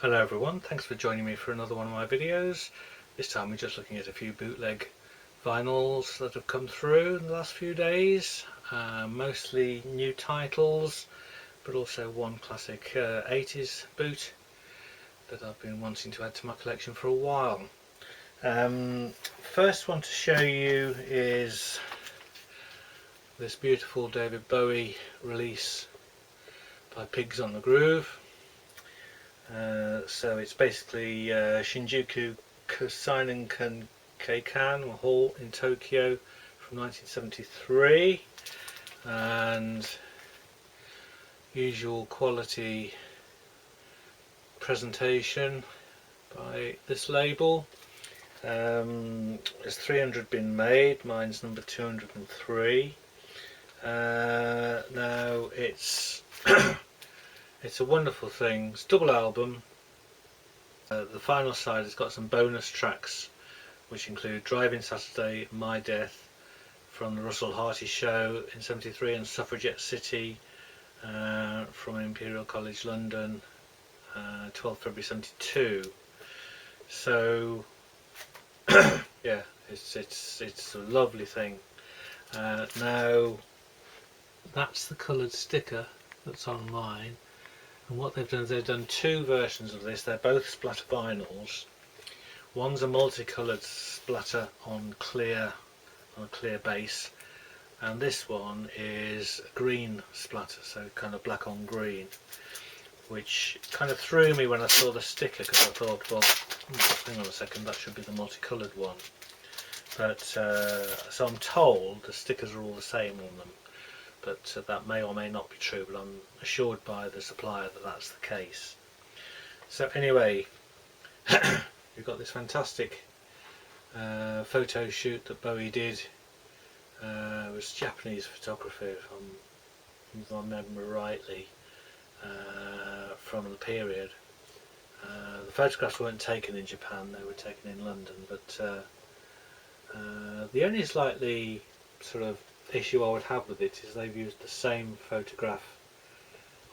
Hello everyone, thanks for joining me for another one of my videos. This time we're just looking at a few bootleg vinyls that have come through in the last few days. Mostly new titles, but also one classic 80s boot that I've been wanting to add to my collection for a while. First one to show you is this beautiful David Bowie release by Pigs on the Groove. So it's basically Shinjuku Kosainen Keikan Hall in Tokyo from 1973, and usual quality presentation by this label. There's 300 been made, mine's number 203. Now it's it's a wonderful thing. It's a double album. The final side has got some bonus tracks which include Driving Saturday, My Death from the Russell Harty Show in 73 and Suffragette City from Imperial College London 12 February 72. So yeah, it's a lovely thing. Now that's the coloured sticker that's on mine, and what they've done is they've done two versions of this. They're both splatter vinyls. One's a multicoloured splatter on a clear base, and this one is a green splatter, so kind of black on green, which kind of threw me when I saw the sticker, because I thought, well, hang on a second, that should be the multicoloured one. But so I'm told the stickers are all the same on them, but that may or may not be true, but I'm assured by the supplier that that's the case. So anyway, we've got this fantastic photo shoot that Bowie did. It was Japanese photography, if I remember rightly, from the period. The photographs weren't taken in Japan, they were taken in London, but the only slightly sort of issue I would have with it is they've used the same photograph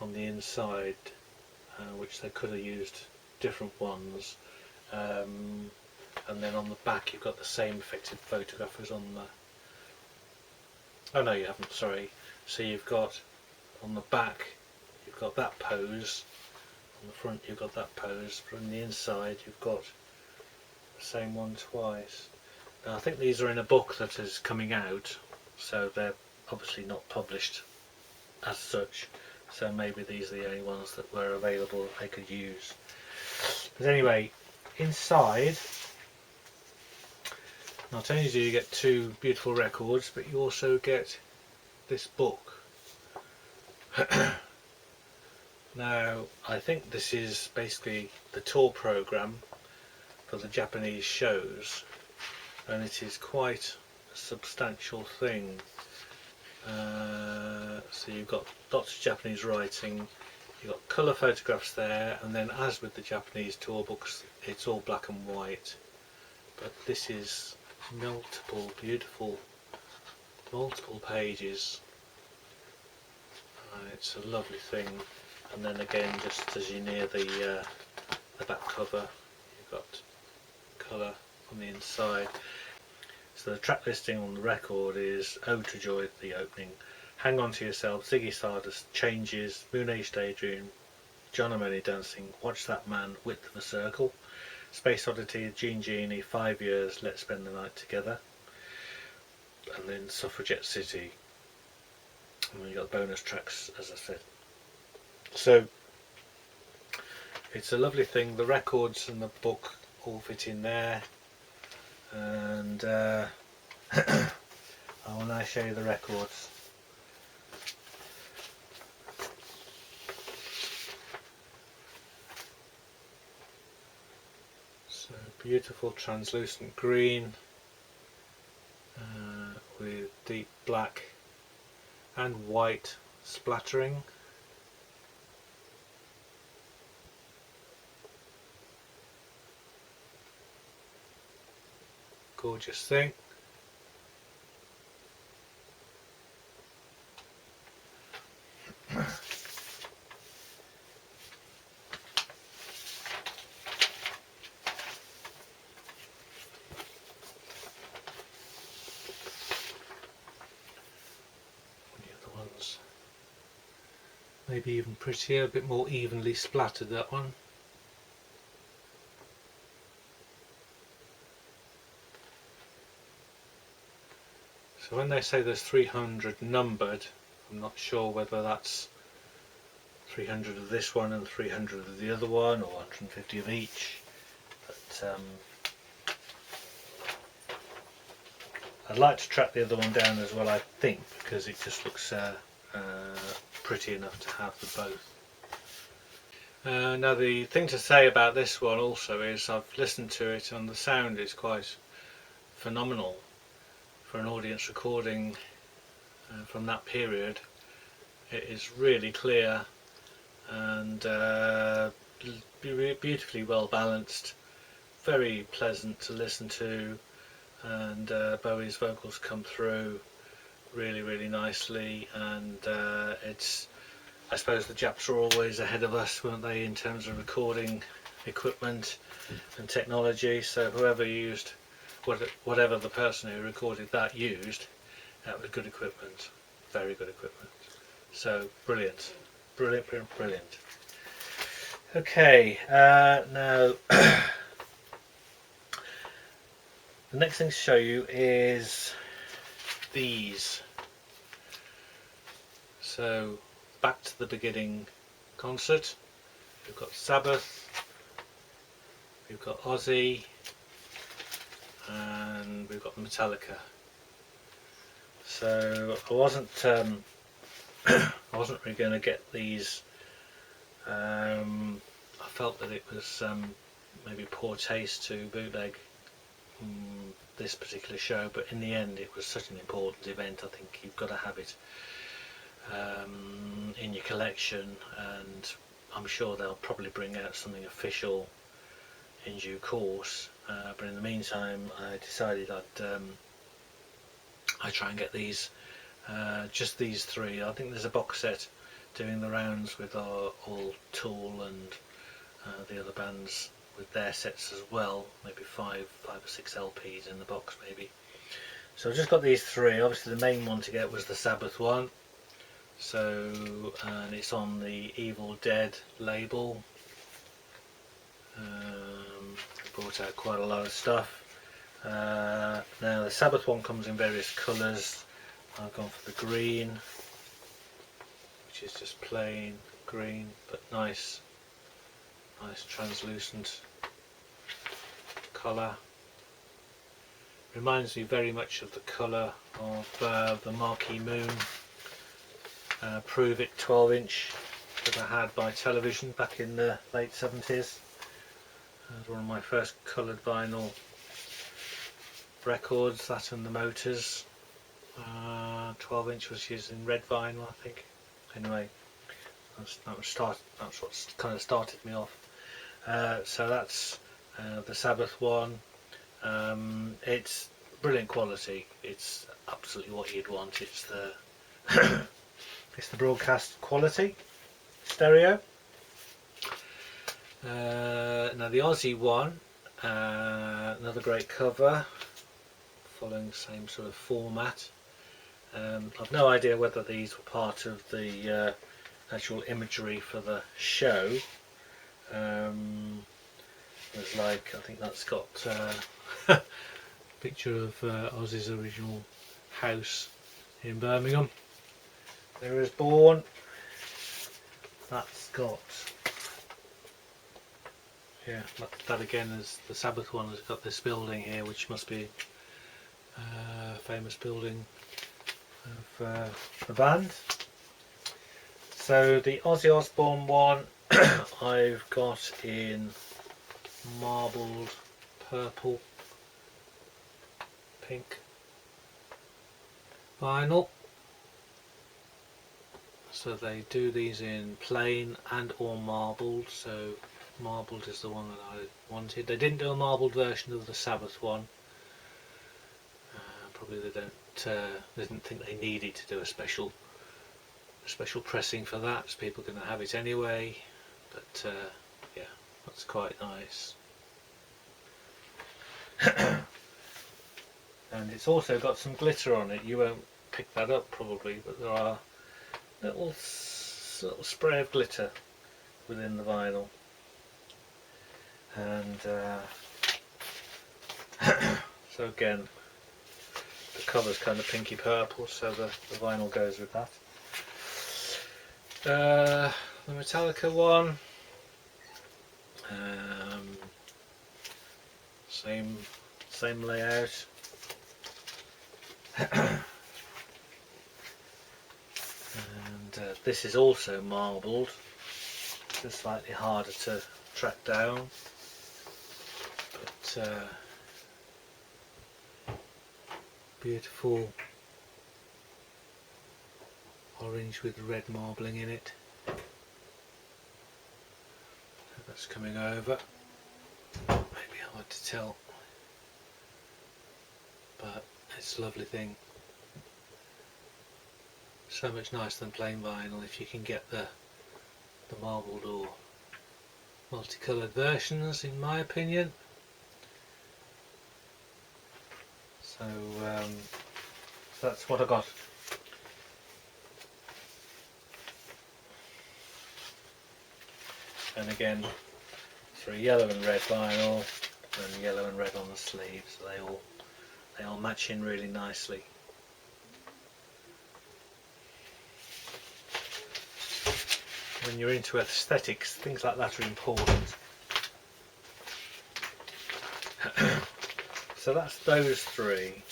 on the inside, which they could have used different ones, and then on the back you've got the same effective photograph as on the... oh no, you haven't, sorry. So you've got on the back you've got that pose, on the front you've got that pose, but on the inside you've got the same one twice. Now, I think these are in a book that is coming out, so they're obviously not published as such, so maybe these are the only ones that were available that they could use. But anyway, inside not only do you get two beautiful records, but you also get this book. Now, I think this is basically the tour program for the Japanese shows, and it is quite a substantial thing. So you've got lots of Japanese writing, you've got colour photographs there, and then as with the Japanese tour books, it's all black and white. But this is multiple pages. It's a lovely thing. And then again, just as you near the back cover, you've got colour on the inside. So the track listing on the record is Ode to Joy, the opening, Hang On To Yourself, Ziggy Stardust, Changes, Moon Age Daydream, John O'Malley Dancing, Watch That Man, Width of a Circle, Space Oddity, Gene Genie, 5 Years, Let's Spend the Night Together, and then Suffragette City, and then you've got bonus tracks, as I said. So it's a lovely thing. The records and the book all fit in there, and I will now show you the records. So beautiful translucent green with deep black and white splattering. Gorgeous thing. maybe even prettier, a bit more evenly splattered, that one. So when they say there's 300 numbered, I'm not sure whether that's 300 of this one and 300 of the other one, or 150 of each, but I'd like to track the other one down as well, I think, because it just looks pretty enough to have the both. Now the thing to say about this one also is I've listened to it and the sound is quite phenomenal for an audience recording from that period. It is really clear and beautifully well balanced, very pleasant to listen to, and Bowie's vocals come through really nicely, and it's, I suppose the Japs were always ahead of us, weren't they, in terms of recording equipment and technology, so whoever used, whatever the person who recorded that used, that was good equipment, very good equipment. So brilliant. Okay, now the next thing to show you is these. So back to the beginning concert. We've got Sabbath, we've got Ozzy, and we've got Metallica. So I wasn't really going to get these. I felt that it was maybe poor taste to bootleg this particular show, but in the end it was such an important event. I think you've got to have it in your collection, and I'm sure they'll probably bring out something official in due course, but in the meantime I decided I'd try and get these, just these three. I think there's a box set doing the rounds with all Tool and the other bands with their sets as well, maybe five or six LPs in the box maybe. So I've just got these three. Obviously the main one to get was the Sabbath one, so and it's on the Evil Dead label. Brought out quite a lot of stuff. Now the Sabbath one comes in various colours. I've gone for the green, which is just plain green but nice translucent colour. Reminds me very much of the colour of the Marquee Moon Prove It 12-inch that I had by television back in the late 70s. It was one of my first coloured vinyl records, that and the Motors. 12-inch was used in red vinyl, I think. Anyway, that's what kind of started me off. So that's the Sabbath one. It's brilliant quality. It's absolutely what you'd want. It's the it's the broadcast quality stereo. Now the Ozzy one, another great cover, following the same sort of format. I've no idea whether these were part of the actual imagery for the show. There's like, I think that's got a picture of Ozzy's original house in Birmingham. There is Born. That's got, yeah, that again is the Sabbath one. Has got this building here, which must be a famous building of the band. So the Ozzy Osbourne one I've got in marbled purple, pink vinyl. So they do these in plain and or marbled, so marbled is the one that I wanted. They didn't do a marbled version of the Sabbath one. Probably they didn't think they needed to do a special pressing for that, so people are going to have it anyway. But yeah, that's quite nice. And it's also got some glitter on it. You won't pick that up probably, but there are little nice little spray of glitter within the vinyl, and so again the cover's kind of pinky purple, so the vinyl goes with that. The Metallica one, same layout. And this is also marbled, just slightly harder to track down, but beautiful orange with red marbling in it. So that's coming over, maybe hard to tell, but it's a lovely thing. So much nicer than plain vinyl if you can get the marbled or multicoloured versions, in my opinion. So that's what I got. And again, for a yellow and red vinyl, and yellow and red on the sleeves, they all match in really nicely. When you're into aesthetics, things like that are important. So that's those three.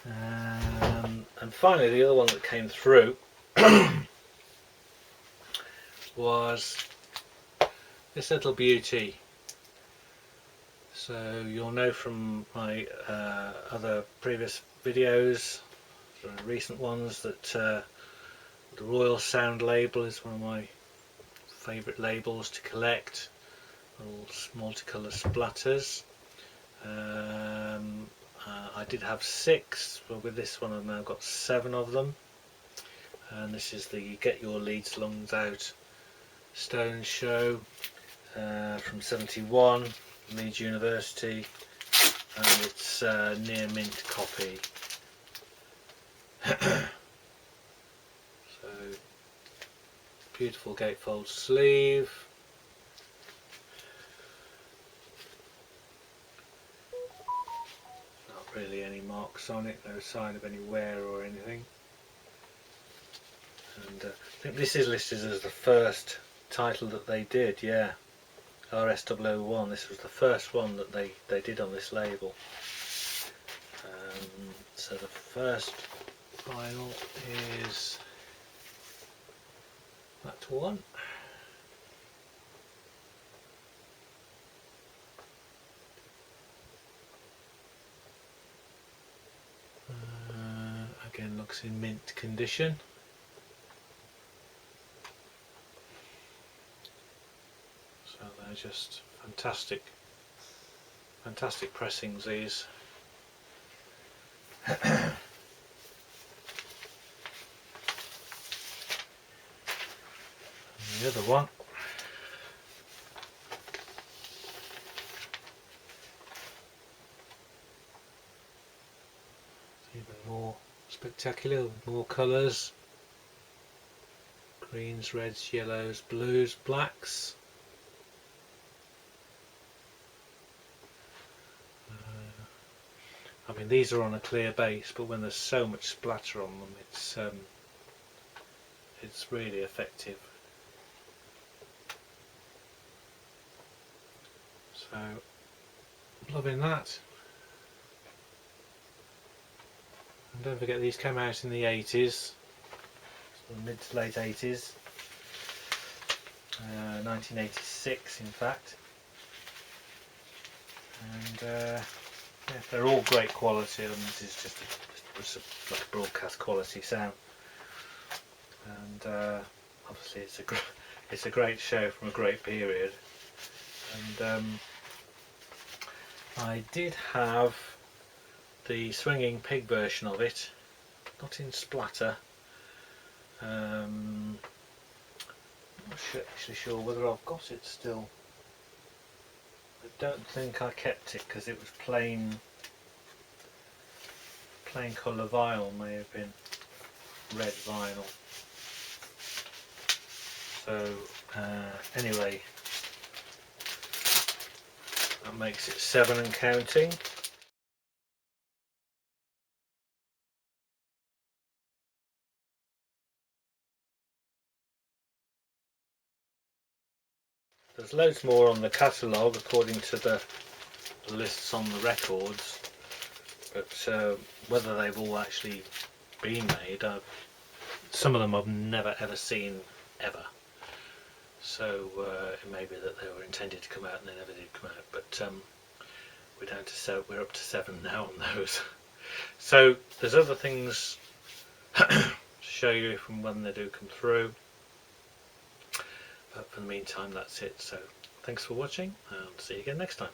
And finally, the other one that came through was this little beauty. So you'll know from my other previous videos, recent ones, that the Royal Sound label is one of my favourite labels to collect. Little multicolour splatters. I did have 6, but with this one I've now got 7 of them. And this is the Get Your Leeds Lungs Out Stones show from '71, Leeds University, and it's a near mint copy. So beautiful gatefold sleeve. Not really any marks on it, no sign of any wear or anything. And I think this is listed as the first title that they did, yeah. RS001, this was the first one that they did on this label. So the first vinyl is that one. Again, looks in mint condition. So they're just fantastic pressings, these. And the other one even more spectacular, with more colours: greens, reds, yellows, blues, blacks. I mean, these are on a clear base, but when there's so much splatter on them, it's really effective. So, loving that. And don't forget, these came out in the 80s, mid to late 80s, 1986 in fact. And yeah, they're all great quality, and this is just like a broadcast quality sound. And obviously it's a great show from a great period. And I did have the Swinging Pig version of it, not in splatter. I'm not actually sure whether I've got it still. I don't think I kept it because it was plain colour vinyl, may have been red vinyl. So anyway, that makes it 7 and counting. There's loads more on the catalogue according to the lists on the records, but whether they've all actually been made, some of them I've never ever seen ever. So it may be that they were intended to come out and they never did come out. But we're up to 7 now on those. So there's other things to show you from when they do come through. But for the meantime, that's it. So thanks for watching, and see you again next time.